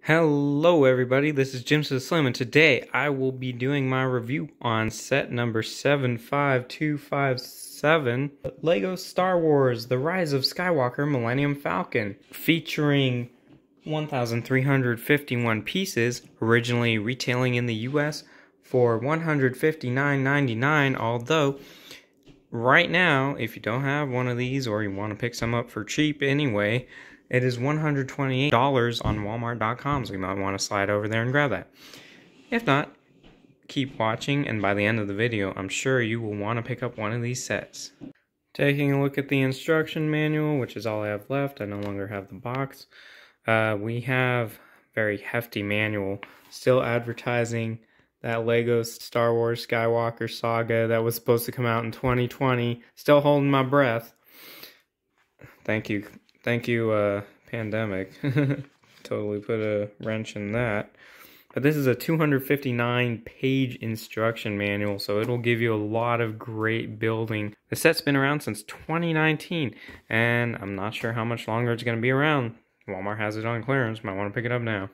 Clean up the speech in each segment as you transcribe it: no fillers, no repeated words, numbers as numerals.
Hello everybody, this is Jim the Slim, and today I will be doing my review on set number 75257, LEGO Star Wars The Rise of Skywalker Millennium Falcon, featuring 1,351 pieces, originally retailing in the US for $159.99, although right now, if you don't have one of these or you want to pick some up for cheap anyway, it is $128 on Walmart.com, so you might want to slide over there and grab that. If not, keep watching, and by the end of the video, I'm sure you will want to pick up one of these sets. Taking a look at the instruction manual, which is all I have left, I no longer have the box. We have a very hefty manual, still advertising that LEGO Star Wars Skywalker saga that was supposed to come out in 2020. Still holding my breath. Thank you, pandemic. Totally put a wrench in that. But this is a 259-page instruction manual, so it'll give you a lot of great building. The set's been around since 2019, and I'm not sure how much longer it's going to be around. Walmart has it on clearance. Might want to pick it up now.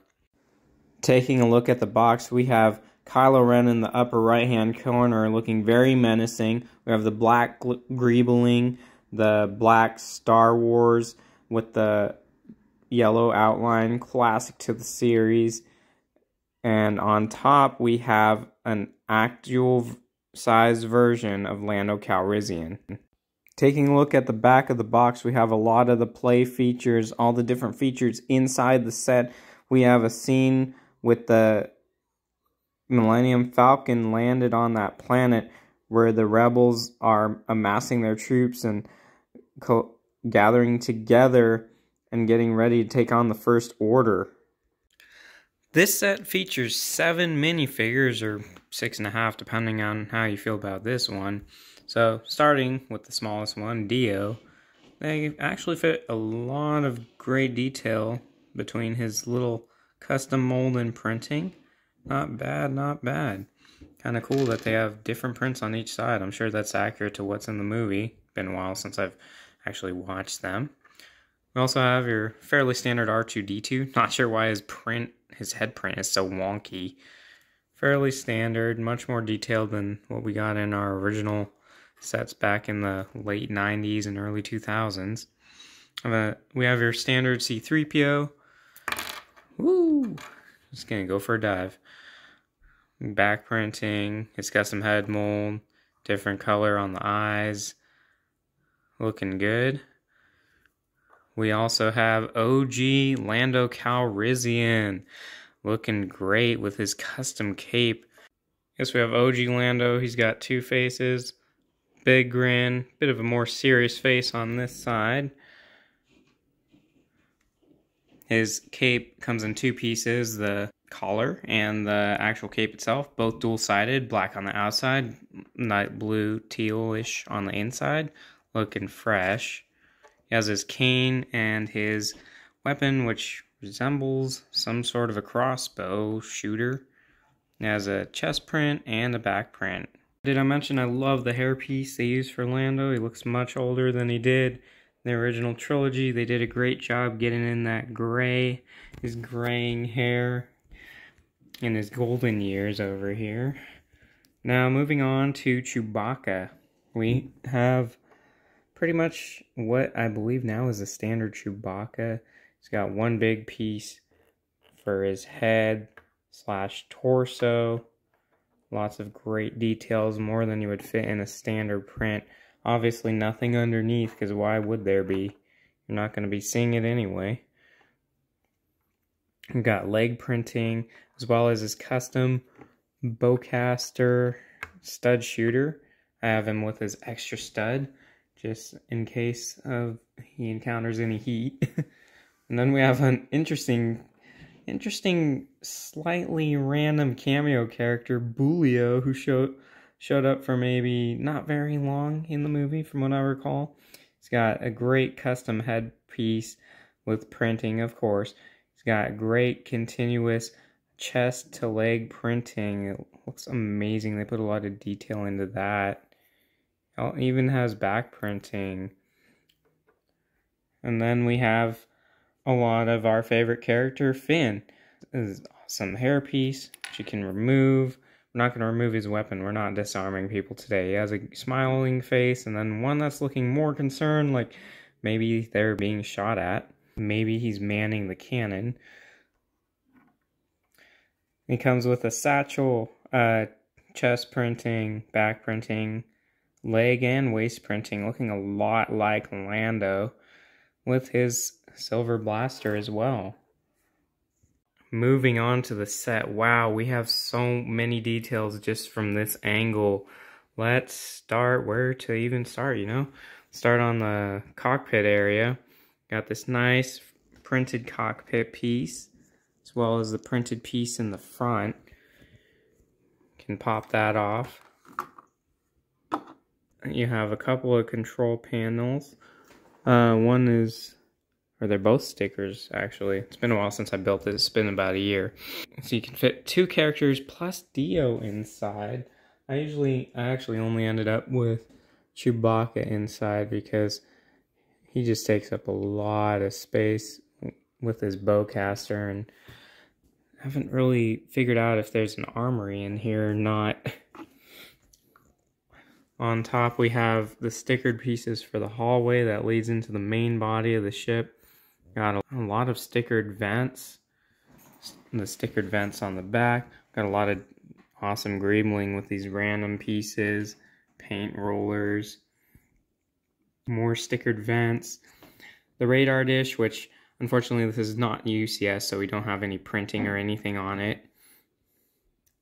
Taking a look at the box, we have Kylo Ren in the upper right-hand corner looking very menacing. We have the black greebling, the black Star Wars with the yellow outline, classic to the series. And on top, we have an actual size version of Lando Calrissian. Taking a look at the back of the box, we have a lot of the play features, all the different features inside the set. We have a scene with the Millennium Falcon landed on that planet where the rebels are amassing their troops and gathering together and getting ready to take on the First Order. This set features 7 minifigures, or 6.5 depending on how you feel about this one. So starting with the smallest one, Dio, they actually fit a lot of great detail between his little custom mold and printing. Not bad, not bad. Kind of cool that they have different prints on each side. I'm sure that's accurate to what's in the movie. Been a while since I've actually watched them. We also have your fairly standard R2-D2. Not sure why his head print is so wonky. Fairly standard, much more detailed than what we got in our original sets back in the late 90s and early 2000s. We have your standard C-3PO. Woo! Just gonna go for a dive. Back printing, his custom head mold, different color on the eyes. Looking good. We also have OG Lando Calrissian. Looking great with his custom cape. Guess we have OG Lando. He's got 2 faces. Big grin. Bit of a more serious face on this side. His cape comes in 2 pieces. The collar and the actual cape itself. Both dual-sided. Black on the outside. Light blue tealish on the inside. Looking fresh. He has his cane and his weapon, which resembles some sort of a crossbow shooter. It has a chest print and a back print. Did I mention I love the hairpiece they used for Lando? He looks much older than he did in the original trilogy. They did a great job getting in that gray, his graying hair, and his golden years over here. Now moving on to Chewbacca. We have pretty much what I believe now is a standard Chewbacca. He's got one big piece for his head / torso. Lots of great details, more than you would fit in a standard print. Obviously nothing underneath, because why would there be? You're not going to be seeing it anyway. We've got leg printing, as well as his custom bowcaster stud shooter. I have him with his extra stud, just in case he encounters any heat. And then we have an interesting, slightly random cameo character, Boolio, who showed up for maybe not very long in the movie, from what I recall. He's got a great custom headpiece with printing, of course. He's got great continuous chest to leg printing. It looks amazing. They put a lot of detail into that. It even has back printing. And then we have a lot of our favorite character, Finn. This is some hairpiece which you can remove. We're not going to remove his weapon. We're not disarming people today. He has a smiling face and then one that's looking more concerned, like maybe they're being shot at. Maybe he's manning the cannon. He comes with a satchel, chest printing, back printing, leg and waist printing, looking a lot like Lando, with his silver blaster as well. Moving on to the set, wow, we have so many details just from this angle. Let's start where to even start, you know? Start on the cockpit area. Got this nice printed cockpit piece, as well as the printed piece in the front. Can pop that off. You have a couple of control panels. One is, or they're both stickers actually. It's been a while since I built this. It's been about a year. So you can fit 2 characters plus Dio inside. I actually only ended up with Chewbacca inside because he just takes up a lot of space with his bowcaster, and I haven't really figured out if there's an armory in here or not. On top we have the stickered pieces for the hallway that leads into the main body of the ship. Got a lot of stickered vents. The stickered vents on the back. Got a lot of awesome greebling with these random pieces. Paint rollers. More stickered vents. The radar dish, which unfortunately this is not UCS, so we don't have any printing or anything on it.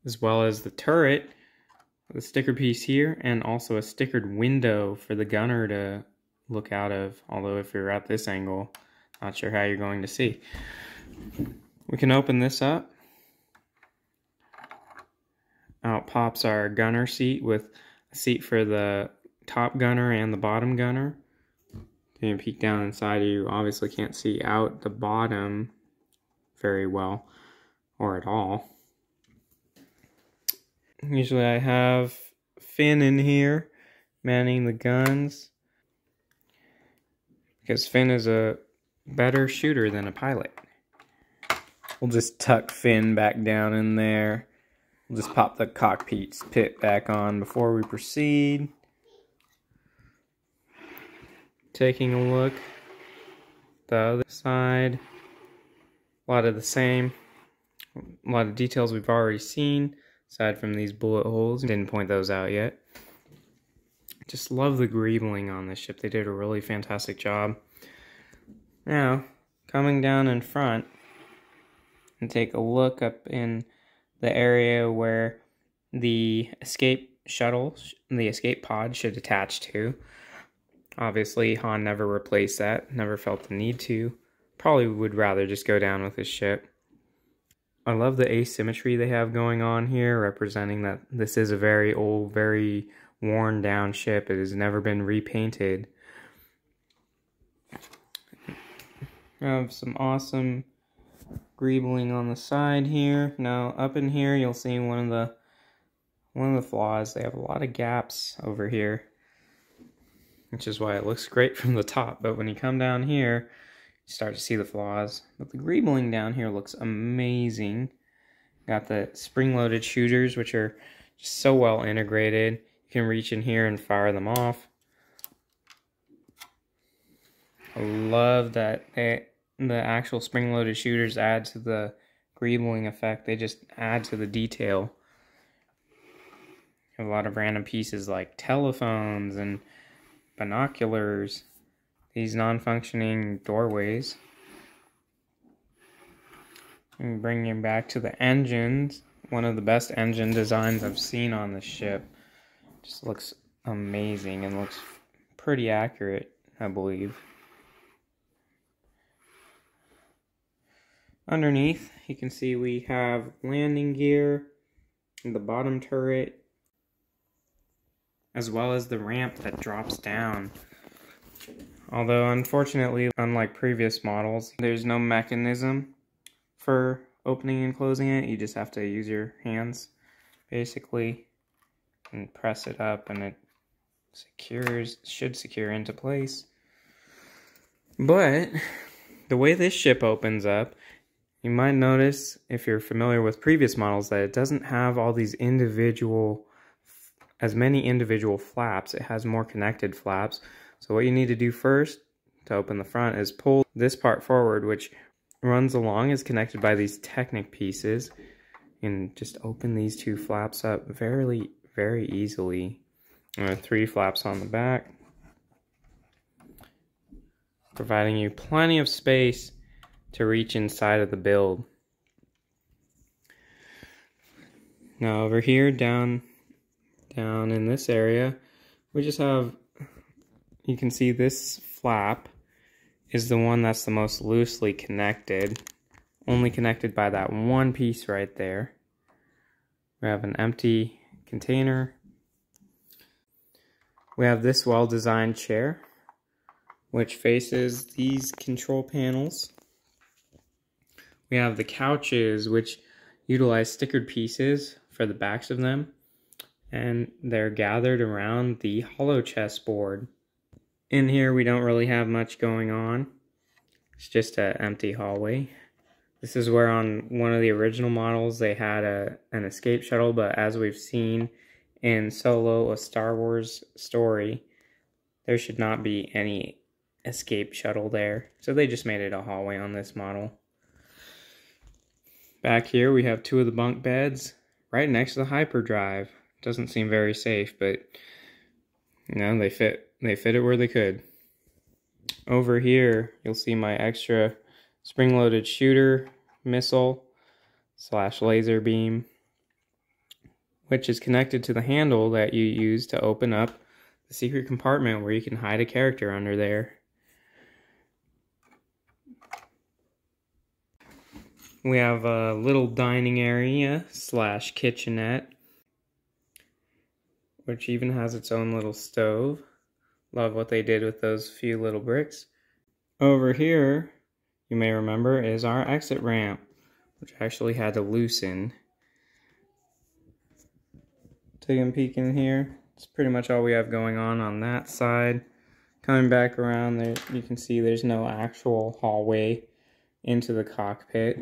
As well as the turret. The sticker piece here, and also a stickered window for the gunner to look out of, although if you're at this angle, not sure how you're going to see. We can open this up. Out pops our gunner seat with a seat for the top gunner and the bottom gunner. You can peek down inside. You obviously can't see out the bottom very well, or at all. Usually I have Finn in here manning the guns because Finn is a better shooter than a pilot. We'll just tuck Finn back down in there. We'll just pop the cockpit back on before we proceed. Taking a look. The other side. A lot of the same. A lot of details we've already seen. Aside from these bullet holes, didn't point those out yet. Just love the greebling on this ship. They did a really fantastic job. Now, coming down in front, and take a look up in the area where the escape shuttle, the escape pod should attach to. Obviously, Han never replaced that, never felt the need to. Probably would rather just go down with his ship. I love the asymmetry they have going on here, representing that this is a very old, very worn down ship. It has never been repainted. We have some awesome greebling on the side here. Now up in here you'll see one of the flaws. They have a lot of gaps over here, which is why it looks great from the top, but when you come down here you start to see the flaws. But the greebling down here looks amazing. Got the spring-loaded shooters, which are just so well integrated. You can reach in here and fire them off. I love that the actual spring-loaded shooters add to the greebling effect. They just add to the detail. You have a lot of random pieces like telephones and binoculars. These non-functioning doorways. And bringing back to the engines. One of the best engine designs I've seen on the ship. Just looks amazing and looks pretty accurate, I believe. Underneath, you can see we have landing gear, the bottom turret, as well as the ramp that drops down. Although, unfortunately, unlike previous models, there's no mechanism for opening and closing it. You just have to use your hands, basically, and press it up, and it should secure into place. But the way this ship opens up You might notice, if you're familiar with previous models, that it doesn't have all these as many individual flaps. It has more connected flaps. So what you need to do first to open the front is pull this part forward, which runs along, is connected by these Technic pieces, and just open these two flaps up very, very easily. And there are 3 flaps on the back, providing you plenty of space to reach inside of the build. Now over here, down in this area, we just have, you can see this flap is the one that's the most loosely connected, only connected by that one piece right there. We have an empty container. We have this well-designed chair, which faces these control panels. We have the couches, which utilize stickered pieces for the backs of them, and they're gathered around the hollow chessboard. In here, we don't really have much going on. It's just an empty hallway. This is where on one of the original models they had an escape shuttle, but as we've seen in Solo, a Star Wars story, there should not be any escape shuttle there. So they just made it a hallway on this model. Back here we have 2 of the bunk beds right next to the hyperdrive. Doesn't seem very safe, but you know, they fit it where they could. Over here you'll see my extra spring-loaded shooter missile / laser beam, which is connected to the handle that you use to open up the secret compartment where you can hide a character under there. We have a little dining area / kitchenette, which even has its own little stove. Love what they did with those few little bricks. Over here, you may remember, is our exit ramp, which I actually had to loosen. Taking a peek in here, it's pretty much all we have going on that side. Coming back around there, you can see there's no actual hallway into the cockpit.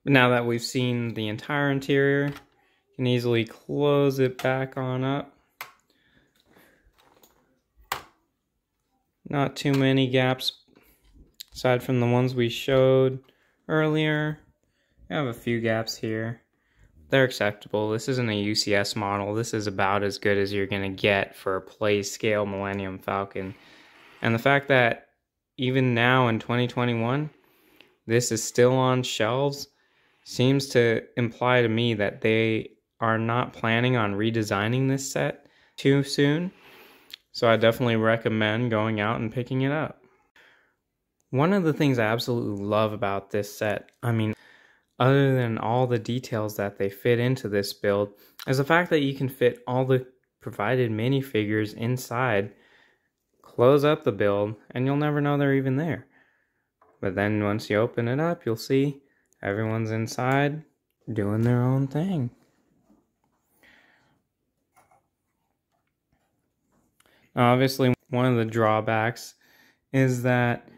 But now that we've seen the entire interior, you can easily close it back on up. Not too many gaps aside from the ones we showed earlier. We have a few gaps here. They're acceptable. This isn't a UCS model. This is about as good as you're going to get for a play scale Millennium Falcon. And the fact that even now in 2021, this is still on shelves seems to imply to me that they are not planning on redesigning this set too soon. So I definitely recommend going out and picking it up. One of the things I absolutely love about this set, I mean, other than all the details that they fit into this build, is the fact that you can fit all the provided minifigures inside, close up the build, and you'll never know they're even there. But then once you open it up, you'll see everyone's inside doing their own thing. Now, obviously, one of the drawbacks is that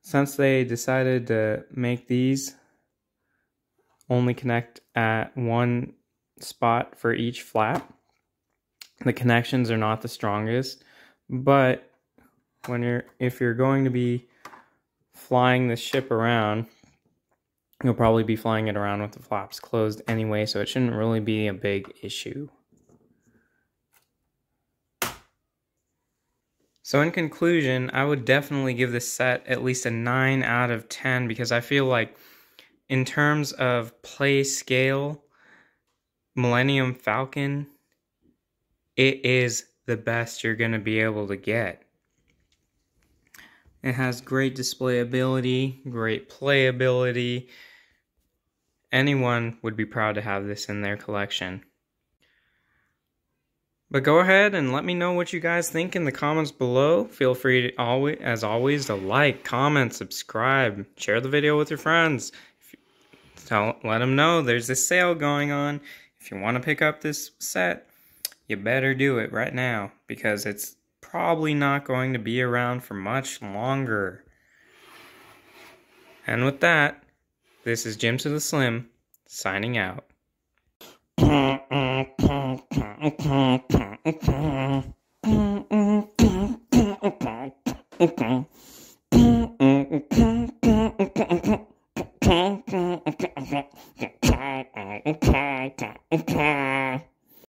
since they decided to make these only connect at one spot for each flap, the connections are not the strongest. But if you're going to be flying the ship around, you'll probably be flying it around with the flaps closed anyway, so it shouldn't really be a big issue. So in conclusion, I would definitely give this set at least a 9 out of 10 because I feel like in terms of play scale, Millennium Falcon, it is the best you're going to be able to get. It has great displayability, great playability. Anyone would be proud to have this in their collection. But go ahead and let me know what you guys think in the comments below. Feel free to as always to like, comment, subscribe, share the video with your friends. Let them know there's this sale going on. If you want to pick up this set, you better do it right now because it's probably not going to be around for much longer. And with that, this is Jim to the Slim, signing out.